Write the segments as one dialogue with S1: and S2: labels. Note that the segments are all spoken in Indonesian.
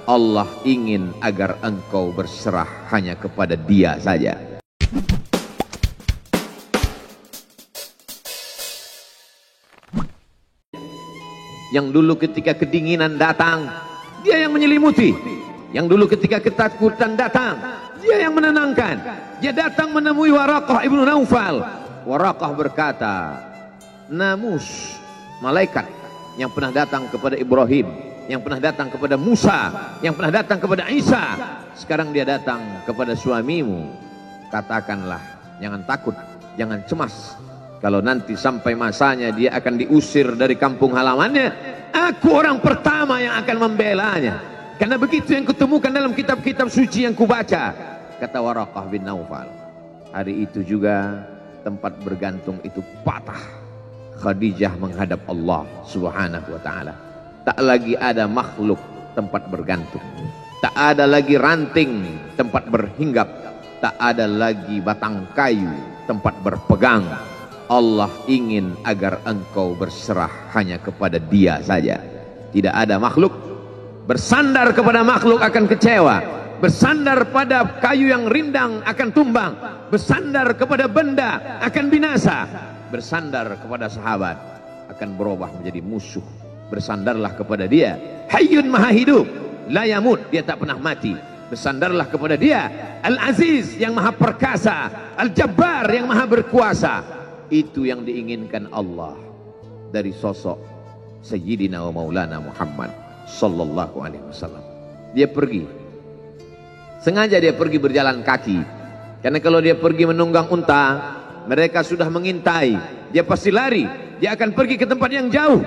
S1: Allah ingin agar engkau berserah hanya kepada Dia saja. Yang dulu ketika kedinginan datang, Dia yang menyelimuti. Yang dulu ketika ketakutan datang, Dia yang menenangkan. Dia datang menemui Waraqah ibnu Naufal. Waraqah berkata, Namus, malaikat yang pernah datang kepada Ibrahim, yang pernah datang kepada Musa, yang pernah datang kepada Isa, sekarang dia datang kepada suamimu. Katakanlah, jangan takut, jangan cemas. Kalau nanti sampai masanya dia akan diusir dari kampung halamannya, aku orang pertama yang akan membelanya. Karena begitu yang kutemukan dalam kitab-kitab suci yang kubaca. Kata Waraqah bin Naufal. Hari itu juga tempat bergantung itu patah. Khadijah menghadap Allah subhanahu wa ta'ala. Tak lagi ada makhluk tempat bergantung. Tak ada lagi ranting tempat berhinggap. Tak ada lagi batang kayu tempat berpegang. Allah ingin agar engkau berserah hanya kepada Dia saja. Tidak ada makhluk. Bersandar kepada makhluk akan kecewa. Bersandar pada kayu yang rindang akan tumbang. Bersandar kepada benda akan binasa. Bersandar kepada sahabat akan berubah menjadi musuh. Bersandarlah kepada Dia, Hayyun Maha Hidup, la yamut, Dia tak pernah mati. Bersandarlah kepada Dia, Al-Aziz yang Maha Perkasa, Al-Jabbar yang Maha Berkuasa. Itu yang diinginkan Allah dari sosok Sayyidina wa Maulana Muhammad sallallahu alaihi wasallam. Dia pergi, sengaja dia pergi berjalan kaki, karena kalau dia pergi menunggang unta, mereka sudah mengintai. Dia pasti lari. Dia akan pergi ke tempat yang jauh.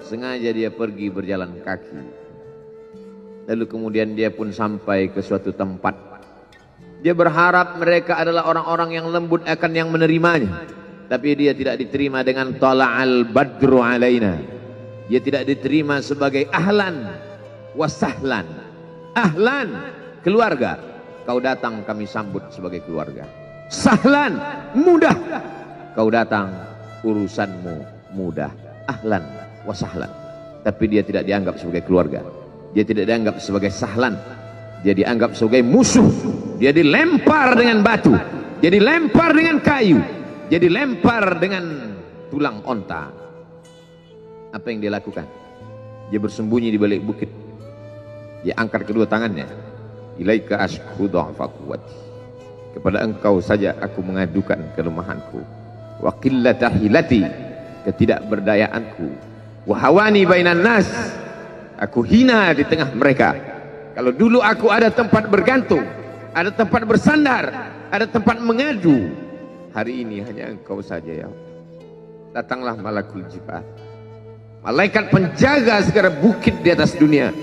S1: Sengaja dia pergi berjalan kaki. Lalu kemudian dia pun sampai ke suatu tempat. Dia berharap mereka adalah orang-orang yang lembut akan yang menerimanya. Tapi dia tidak diterima dengan tala'al badru alaina. Dia tidak diterima sebagai ahlan wasahlan. Ahlan, keluarga. Kau datang kami sambut sebagai keluarga. Sahlan, mudah. Kau datang, urusanmu mudah. Ahlan wasahlan. Tapi dia tidak dianggap sebagai keluarga. Dia tidak dianggap sebagai sahlan. Dia dianggap sebagai musuh. Dia dilempar dengan batu. Dia dilempar dengan kayu. Dia dilempar dengan tulang onta. Apa yang dia lakukan? Dia bersembunyi di balik bukit. Dia angkat kedua tangannya. Ilaika ashku dha'fa quwwati. Kepada engkau saja aku mengadukan kelemahanku. Wa qillata hilati, ketidakberdayaanku. Wa hawani bainan nas, aku hina di tengah mereka. Kalau dulu aku ada tempat bergantung, ada tempat bersandar, ada tempat mengadu, hari ini hanya engkau saja ya. Datanglah malakul jibal, malaikat penjaga segala bukit di atas dunia.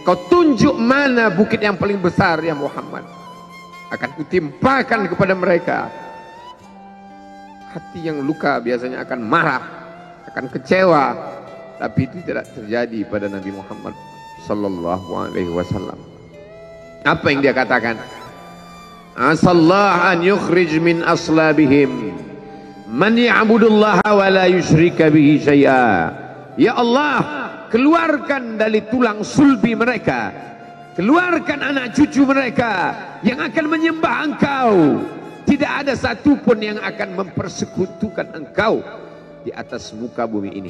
S1: Kau tunjuk mana bukit yang paling besar ya Muhammad. Akan kutimpakan kepada mereka. Hati yang luka biasanya akan marah, akan kecewa, tapi itu tidak terjadi pada Nabi Muhammad sallallahu alaihi wasallam. Apa yang dia katakan? Asallah an yukhrij min aslabihim man ya'budullaha wa la yusyrika bihi syai'a. Ya Allah, keluarkan dari tulang sulbi mereka, keluarkan anak cucu mereka yang akan menyembah engkau. Tidak ada satupun yang akan mempersekutukan engkau di atas muka bumi ini.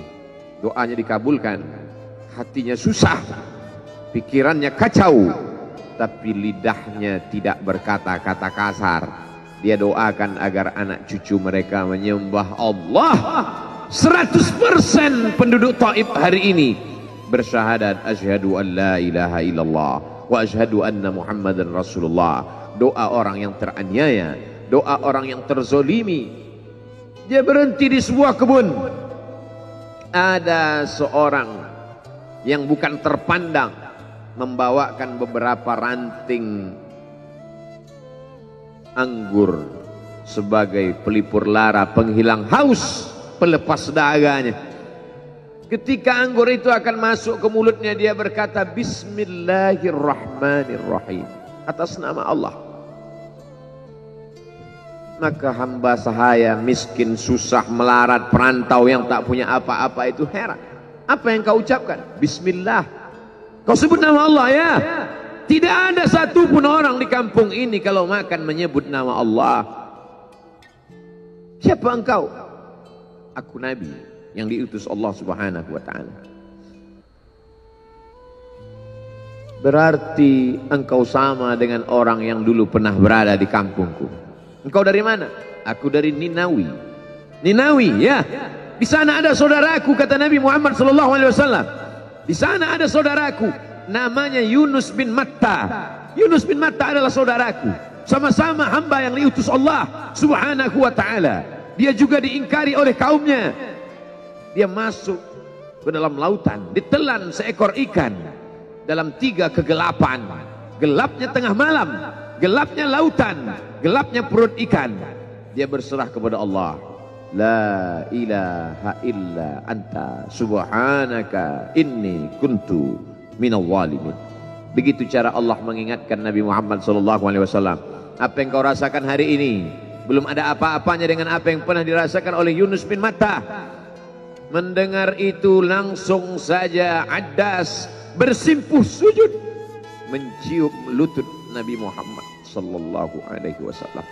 S1: Doanya dikabulkan, hatinya susah, pikirannya kacau, tapi lidahnya tidak berkata-kata kasar. Dia doakan agar anak cucu mereka menyembah Allah. 100% penduduk Taif hari ini bersyahadat asyhadu an la ilaha illallah wa asyhadu anna Muhammadan Rasulullah. Doa orang yang teraniaya, doa orang yang terzolimi. Dia berhenti di sebuah kebun. Ada seorang yang bukan terpandang membawakan beberapa ranting anggur sebagai pelipur lara, penghilang haus, pelepas daganya. Ketika anggur itu akan masuk ke mulutnya, dia berkata Bismillahirrahmanirrahim, atas nama Allah. Maka hamba sahaya miskin, susah, melarat, perantau yang tak punya apa-apa itu heran. Apa yang kau ucapkan? Bismillah. Kau sebut nama Allah ya. Tidak ada satupun orang di kampung ini kalau makan menyebut nama Allah. Siapa engkau? Aku Nabi yang diutus Allah Subhanahu wa ta'ala. Berarti engkau sama dengan orang yang dulu pernah berada di kampungku. Engkau dari mana? Aku dari Ninawi. Ninawi, ya. Di sana ada saudaraku, kata Nabi Muhammad SAW. Di sana ada saudaraku, namanya Yunus bin Matta. Yunus bin Matta adalah saudaraku. Sama-sama hamba yang diutus Allah Subhanahu wa ta'ala. Dia juga diingkari oleh kaumnya. Dia masuk ke dalam lautan, ditelan seekor ikan dalam 3 kegelapan. Gelapnya tengah malam, gelapnya lautan, gelapnya perut ikan. Dia berserah kepada Allah. La ilaha illa anta subhanaka inni kuntu minal zalimin. Begitu cara Allah mengingatkan Nabi Muhammad SAW. Apa yang kau rasakan hari ini belum ada apa-apanya dengan apa yang pernah dirasakan oleh Yunus bin Matta. Mendengar itu langsung saja Addas bersimpuh sujud mencium lutut Nabi Muhammad sallallahu alaihi wasallam.